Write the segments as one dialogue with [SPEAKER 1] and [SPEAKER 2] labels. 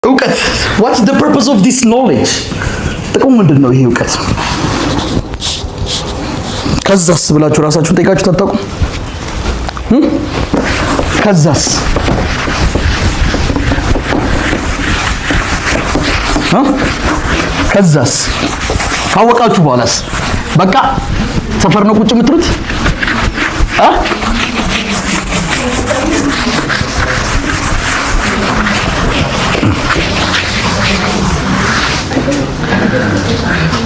[SPEAKER 1] እውቀት what's the purpose of this knowledge? ጥቅሙ ምንድነው ይሄ እውቀት? ከዛስ ብላችሁ ራሳችሁን ጠይቃችሁ ታጣቁ? ከዛስ ከዛስ ካወቃችሁ በኋላስ በቃ ሰፈር ነው ቁጭ የምትሉት?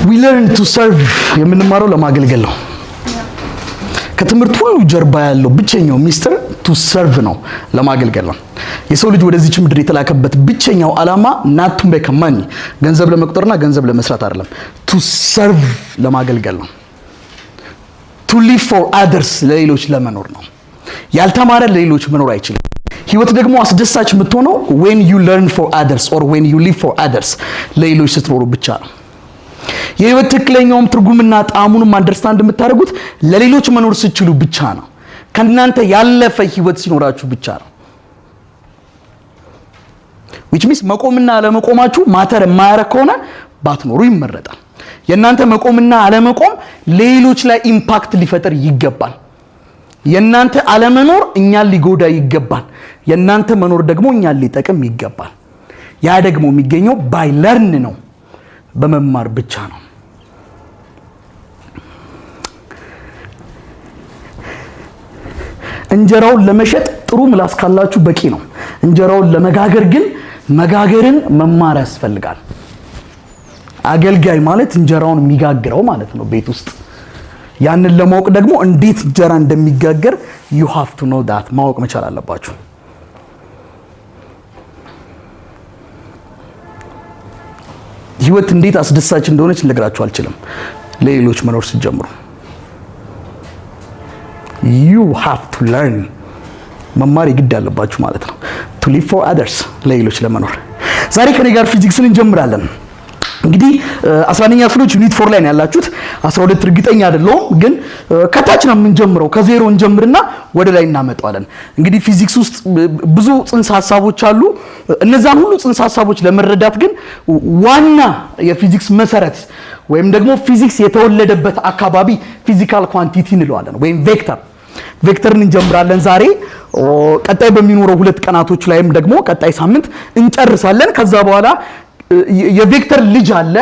[SPEAKER 1] we learn to serve የምንማረው ለማገልገል ነው። ከትምህርት ሁሉ ጀርባ ያለው ብቸኛው ሚስጥር to serve ነው፣ ለማገልገል ነው። የሰው ልጅ ወደዚህ ምድር የተላከበት ብቸኛው ዓላማ not to make money ገንዘብ ለመቁጠርና ገንዘብ ለመስራት አይደለም፣ to serve ለማገልገል ነው። to live for others ለሌሎች ለመኖር ነው። ያልተማረ ለሌሎች መኖር አይችልም። ህይወት ደግሞ አስደሳች የምትሆነው when you learn for others or when you live for others ለሌሎች ስትኖሩ ብቻ ነው። የህይወት ትክክለኛውም ትርጉምና ጣዕሙንም አንደርስታንድ የምታደርጉት ለሌሎች መኖር ስትችሉ ብቻ ነው። ከእናንተ ያለፈ ህይወት ሲኖራችሁ ብቻ ነው። which means መቆምና አለመቆማችሁ ማተር የማያረግ ከሆነ ባትኖሩ ይመረጣል። የእናንተ መቆምና አለመቆም ሌሎች ላይ ኢምፓክት ሊፈጥር ይገባል። የእናንተ አለመኖር እኛን ሊጎዳ ይገባል። የእናንተ መኖር ደግሞ እኛን ሊጠቅም ይገባል። ያ ደግሞ የሚገኘው ባይ ለርን ነው፣ በመማር ብቻ ነው። እንጀራውን ለመሸጥ ጥሩ ምላስ ካላችሁ በቂ ነው። እንጀራውን ለመጋገር ግን መጋገርን መማር ያስፈልጋል። አገልጋይ ማለት እንጀራውን የሚጋግረው ማለት ነው ቤት ውስጥ። ያንን ለማወቅ ደግሞ እንዴት እንጀራ እንደሚጋገር you have to know that ማወቅ መቻል አለባችሁ። ህይወት እንዴት አስደሳች እንደሆነች ልነግራችሁ አልችልም። ለሌሎች መኖር ሲጀምሩ you have to learn መማር ይግድ አለባችሁ ማለት ነው። to live for others ለሌሎች ለመኖር። ዛሬ ከኔ ጋር ፊዚክስን እንጀምራለን። እንግዲህ 11ኛ ክፍሎች ዩኒት 4 ላይ ነው ያላችሁት። 12 እርግጠኛ አይደለሁም፣ ግን ከታች ነው የምንጀምረው። ከዜሮ እንጀምርና ወደ ላይ እናመጣዋለን። እንግዲህ ፊዚክስ ውስጥ ብዙ ጽንሰ ሐሳቦች አሉ። እነዛን ሁሉ ጽንሰ ሐሳቦች ለመረዳት ግን ዋና የፊዚክስ መሰረት ወይም ደግሞ ፊዚክስ የተወለደበት አካባቢ ፊዚካል ኳንቲቲ እንለዋለን ወይም ቬክተርን እንጀምራለን ዛሬ። ቀጣይ በሚኖረው 2 ቀናቶች ላይም ደግሞ ቀጣይ ሳምንት እንጨርሳለን። ከዛ በኋላ የቬክተር ልጅ አለ።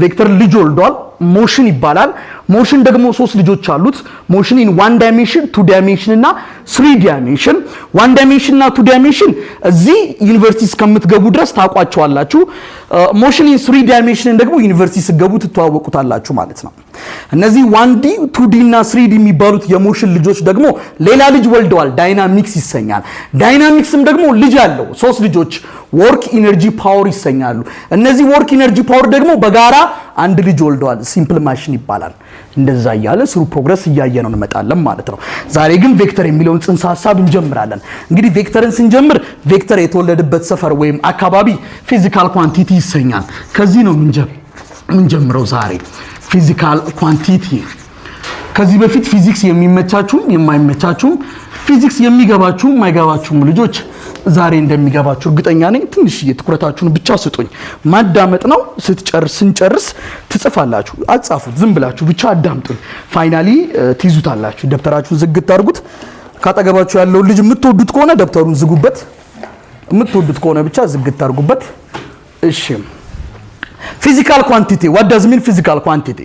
[SPEAKER 1] ቬክተር ልጅ ወልዷል፣ ሞሽን ይባላል። ሞሽን ደግሞ 3 ልጆች አሉት። ሞሽን ኢን 1 ዳይሜንሽን፣ 2 ዳይሜንሽን እና 3 ዳይሜንሽን። 1 ዳይሜንሽን እና 2 ዳይሜንሽን እዚህ ዩኒቨርሲቲ እስከምትገቡ ድረስ ታውቋቸዋላችሁ። ሞሽን ኢን 3 ዳይሜንሽን ደግሞ ዩኒቨርሲቲ ስትገቡ ትተዋወቁታላችሁ ማለት ነው። እነዚህ 1D 2D እና 3D የሚባሉት የሞሽን ልጆች ደግሞ ሌላ ልጅ ወልደዋል፣ ዳይናሚክስ ይሰኛል። ዳይናሚክስም ደግሞ ልጅ አለው፣ 3 ልጆች ወርክ ኢነርጂ ፓወር ይሰኛሉ። እነዚህ ወርክ ኢነርጂ ፓወር ደግሞ በጋራ አንድ ልጅ ወልደዋል፣ ሲምፕል ማሽን ይባላል። እንደዛ እያለ ስሩ ፕሮግረስ እያየነው እንመጣለን ማለት ነው። ዛሬ ግን ቬክተር የሚለውን ጽንሰ ሐሳብ እንጀምራለን። እንግዲህ ቬክተርን ስንጀምር ቬክተር የተወለደበት ሰፈር ወይም አካባቢ ፊዚካል ኳንቲቲ ይሰኛል። ከዚህ ነው የምንጀምረው ዛሬ ፊዚካል ኳንቲቲ። ከዚህ በፊት ፊዚክስ የሚመቻችሁም የማይመቻችሁም፣ ፊዚክስ የሚገባችሁም የማይገባችሁም ልጆች ዛሬ እንደሚገባችሁ እርግጠኛ ነኝ። ትንሽ የትኩረታችሁን ብቻ ስጡኝ። ማዳመጥ ነው። ስንጨርስ ትጽፋላችሁ። አጻፉት፣ ዝም ብላችሁ ብቻ አዳምጡኝ። ፋይናሊ ትይዙታላችሁ። ደብተራችሁን ዝግት አድርጉት። ካጠገባችሁ ያለው ልጅ የምትወዱት ከሆነ ደብተሩን ዝጉበት፣ የምትወዱት ከሆነ ብቻ ዝግት አድርጉበት። እሺ፣ ፊዚካል ኳንቲቲ what does mean ፊዚካል ኳንቲቲ?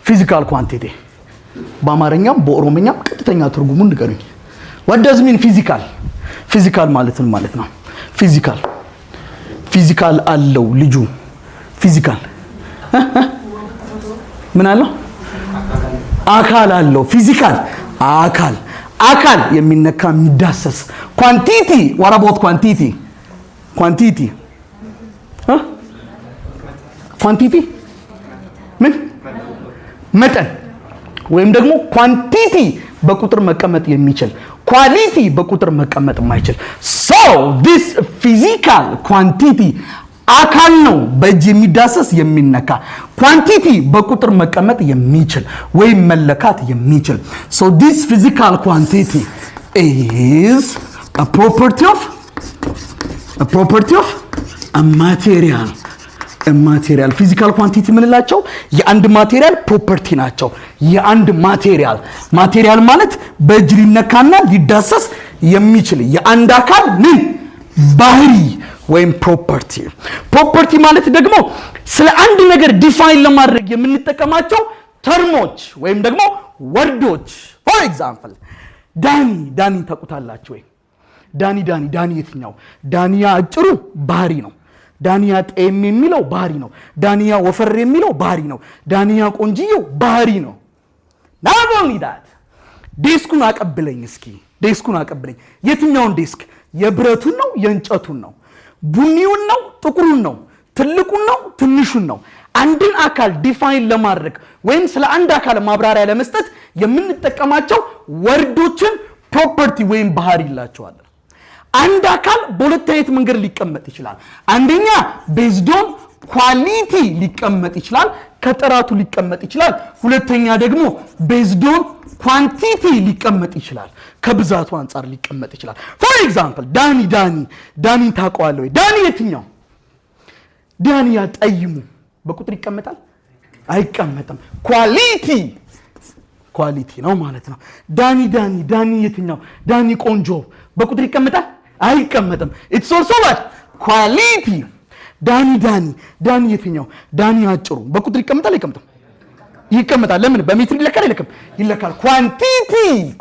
[SPEAKER 1] ፊዚካል ኳንቲቲ በአማርኛም በኦሮሞኛም ቀጥተኛ ትርጉሙን ንገሩኝ። what does mean ፊዚካል ማለት ምን ማለት ነው? ፊዚካል አለው ልጁ። ፊዚካል ምን አለው? አካል አለው። ፊዚካል አካል የሚነካ የሚዳሰስ። ኳንቲቲ what about ኳንቲቲ ምን መጠን ወይም ደግሞ ኳንቲቲ በቁጥር መቀመጥ የሚችል፣ ኳሊቲ በቁጥር መቀመጥ የማይችል። so this physical quantity አካል ነው፣ በእጅ የሚዳሰስ የሚነካ። ኳንቲቲ በቁጥር መቀመጥ የሚችል ወይም መለካት የሚችል። so this physical quantity is a property of ፕሮፐርቲ ኦፍ ማቴሪያል ማቴሪያል ፊዚካል ኳንቲቲ የምንላቸው የአንድ ማቴሪያል ፕሮፐርቲ ናቸው። የአንድ ማቴሪያል ማለት በእጅ ሊነካና ሊዳሰስ የሚችል የአንድ አካል ምን ባህሪ ወይም ፕሮፐርቲ ማለት ደግሞ ስለ አንድ ነገር ዲፋይን ለማድረግ የምንጠቀማቸው ተርሞች ወይም ደግሞ ወርዶች። ፎር ኤግዛምፕል ዳኒ ታውቁታላችሁ ወይ? ዳኒ የትኛው? ዳኒያ አጭሩ ባህሪ ነው። ዳኒያ ጤም የሚለው ባህሪ ነው። ዳኒያ ወፈር የሚለው ባህሪ ነው። ዳኒያ ቆንጂየው ባህሪ ነው። not only that ዴስኩን አቀብለኝ እስኪ የትኛውን ዴስክ? የብረቱን ነው የእንጨቱን ነው? ቡኒውን ነው ጥቁሩን ነው? ትልቁን ነው ትንሹን ነው? አንድን አካል ዲፋይን ለማድረግ ወይም ስለ አንድ አካል ማብራሪያ ለመስጠት የምንጠቀማቸው ወርዶችን ፕሮፐርቲ ወይም ባህሪ ይላቸዋል። አንድ አካል በሁለት አይነት መንገድ ሊቀመጥ ይችላል። አንደኛ ቤዝድ ኦን ኳሊቲ ሊቀመጥ ይችላል፣ ከጥራቱ ሊቀመጥ ይችላል። ሁለተኛ ደግሞ ቤዝድ ኦን ኳንቲቲ ሊቀመጥ ይችላል፣ ከብዛቱ አንፃር ሊቀመጥ ይችላል። ፎር ኤግዛምፕል ዳኒ ታውቀዋለህ ወይ? ዳኒ የትኛው? ዳኒያ ጠይሙ በቁጥር ይቀመጣል? አይቀመጥም። ኳሊቲ ነው ማለት ነው። ዳኒ የትኛው? ዳኒ ቆንጆ በቁጥር ይቀመጣል? አይቀመጥም። ኢትስ ኦልሶ ዋት ኳሊቲ። ዳኒ የትኛው? ዳኒ አጭሩ በቁጥር ይቀመጣል? አይቀመጥም? ይቀመጣል። ለምን? በሜትር ይለካል? አይለካም? ይለካል።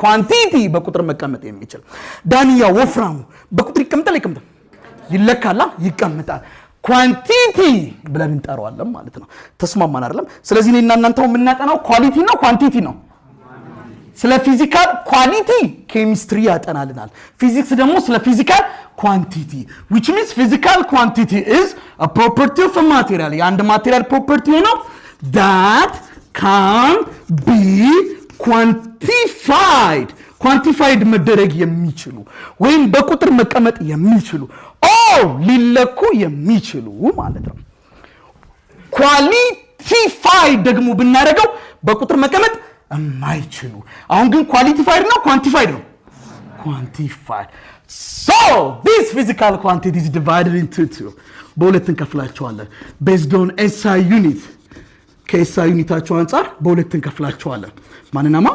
[SPEAKER 1] ኳንቲቲ በቁጥር መቀመጥ የሚችል። ዳኒያ ወፍራሙ በቁጥር ይቀመጣል? አይቀመጥም? ይለካላ? ይቀመጣል። ኳንቲቲ ብለን እንጠራዋለን ማለት ነው። ተስማማን አይደለም? ስለዚህ እኔና እናንተ የምናጠናው ኳሊቲ ነው ኳንቲቲ ነው። ስለ ፊዚካል ኳሊቲ ኬሚስትሪ ያጠናልናል። ፊዚክስ ደግሞ ስለ ፊዚካል ኳንቲቲ which means physical quantity is a property of a material የአንድ ማቴሪያል ፕሮፐርቲ ነው that can be quantified መደረግ የሚችሉ ወይም በቁጥር መቀመጥ የሚችሉ ሊለኩ የሚችሉ ማለት ነው። ኳሊቲፋይድ ደግሞ ብናደርገው በቁጥር መቀመጥ የማይችሉ። አሁን ግን ኳሊቲፋይድ ነው ኳንቲፋይድ ነው? ኳንቲፋይድ። so this physical quantity is divided into two በሁለት እንከፍላቸዋለን based on SI unit ከSI ዩኒታቸው አንፃር በሁለት እንከፍላቸዋለን። ማንናማ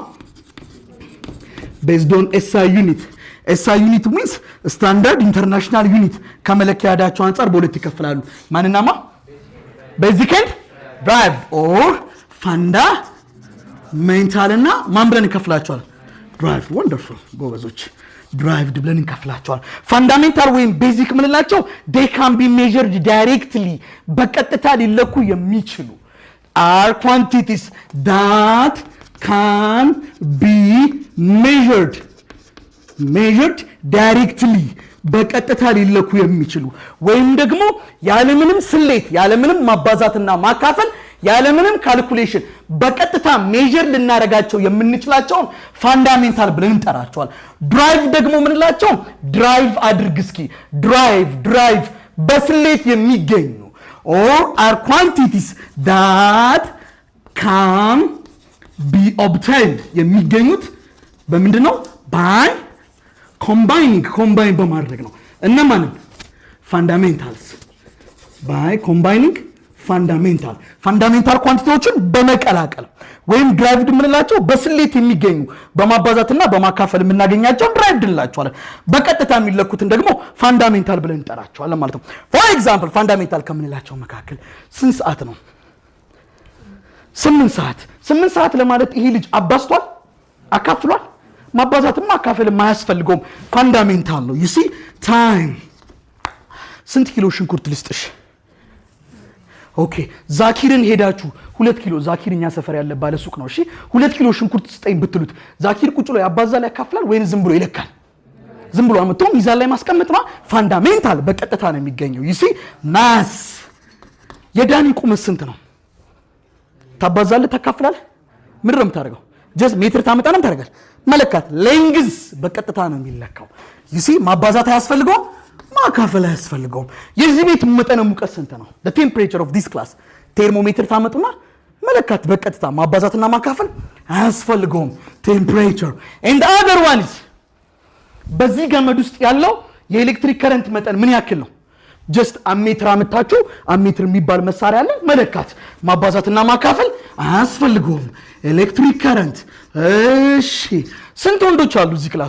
[SPEAKER 1] based on SI unit means standard international unit ከመለኪያ ያዳቸው አንፃር በሁለት ይከፈላሉ። ማንናማ basic and derived or fundamental እና ማን ብለን እንከፍላቸዋለን? derived። wonderful ጎበዞች። derived ብለን እንከፍላቸዋለን። fundamental ወይም basic ምንላቸው they can be measured directly በቀጥታ ሊለኩ የሚችሉ are quantities that can be measured directly በቀጥታ ሊለኩ የሚችሉ ወይም ደግሞ ያለምንም ስሌት ያለምንም ማባዛትና ማካፈል ያለምንም ካልኩሌሽን በቀጥታ ሜጀር ልናረጋቸው የምንችላቸውን ፋንዳሜንታል ብለን እንጠራቸዋል። ድራይቭ ደግሞ ምንላቸው? ድራይቭ አድርግ እስኪ ድራይቭ በስሌት የሚገኙ or are quantities that can be obtained የሚገኙት በምንድነው? by combine በማድረግ ነው። እነማንን? fundamentals by combining fundamental ኳንቲቲዎችን በመቀላቀል ወይም ድራይቭድ የምንላቸው በስሌት የሚገኙ በማባዛትና በማካፈል የምናገኛቸው ድራይቭድ እንላቸዋለን። በቀጥታ የሚለኩትን ደግሞ ፋንዳሜንታል ብለን እንጠራቸዋለን ማለት ነው። ፎር ኤግዛምፕል ፋንዳሜንታል ከምንላቸው መካከል ስንት ሰዓት ነው? 8 ሰዓት ለማለት ይሄ ልጅ አባዝቷል? አካፍሏል? ማባዛትም ማካፈልም ማያስፈልገውም ፋንዳሜንታል ነው። you see time ስንት ኪሎ ሽንኩርት ልስጥሽ? ኦኬ ዛኪርን ሄዳችሁ 2 ኪሎ ዛኪርኛ ሰፈር ያለ ባለ ሱቅ ነው። እሺ 2 ኪሎ ሽንኩርት ስጠኝ ብትሉት ዛኪር ቁጭ ብሎ ያባዛል ያካፍላል ወይስ ዝም ብሎ ይለካል? ዝም ብሎ አመጣው ሚዛን ላይ ማስቀመጥ ነው። ፋንዳሜንታል በቀጥታ ነው የሚገኘው። you see ማስ የዳኒ ቁመት ስንት ነው? ታባዛለህ ታካፍላለህ? ምን ነው የምታደርገው? ጀስት ሜትር ታመጣና ታደርጋለህ። መለካት ሌንግዝ በቀጥታ ነው የሚለካው። you see ማባዛት አያስፈልገውም ማካፈል አያስፈልገውም። የዚህ ቤት መጠነ ሙቀት ስንት ነው? the temperature of this class ቴርሞሜትር ታመጡና መለካት በቀጥታ ማባዛትና ማካፈል አያስፈልገውም። temperature and the other one is በዚህ ገመድ ውስጥ ያለው የኤሌክትሪክ ከረንት መጠን ምን ያክል ነው? ጀስት አሜትር አምታችሁ አሜትር የሚባል መሳሪያ አለ መለካት ማባዛትና ማካፈል አያስፈልገውም። ኤሌክትሪክ ከረንት እሺ ስንት ወንዶች አሉ እዚህ ክላስ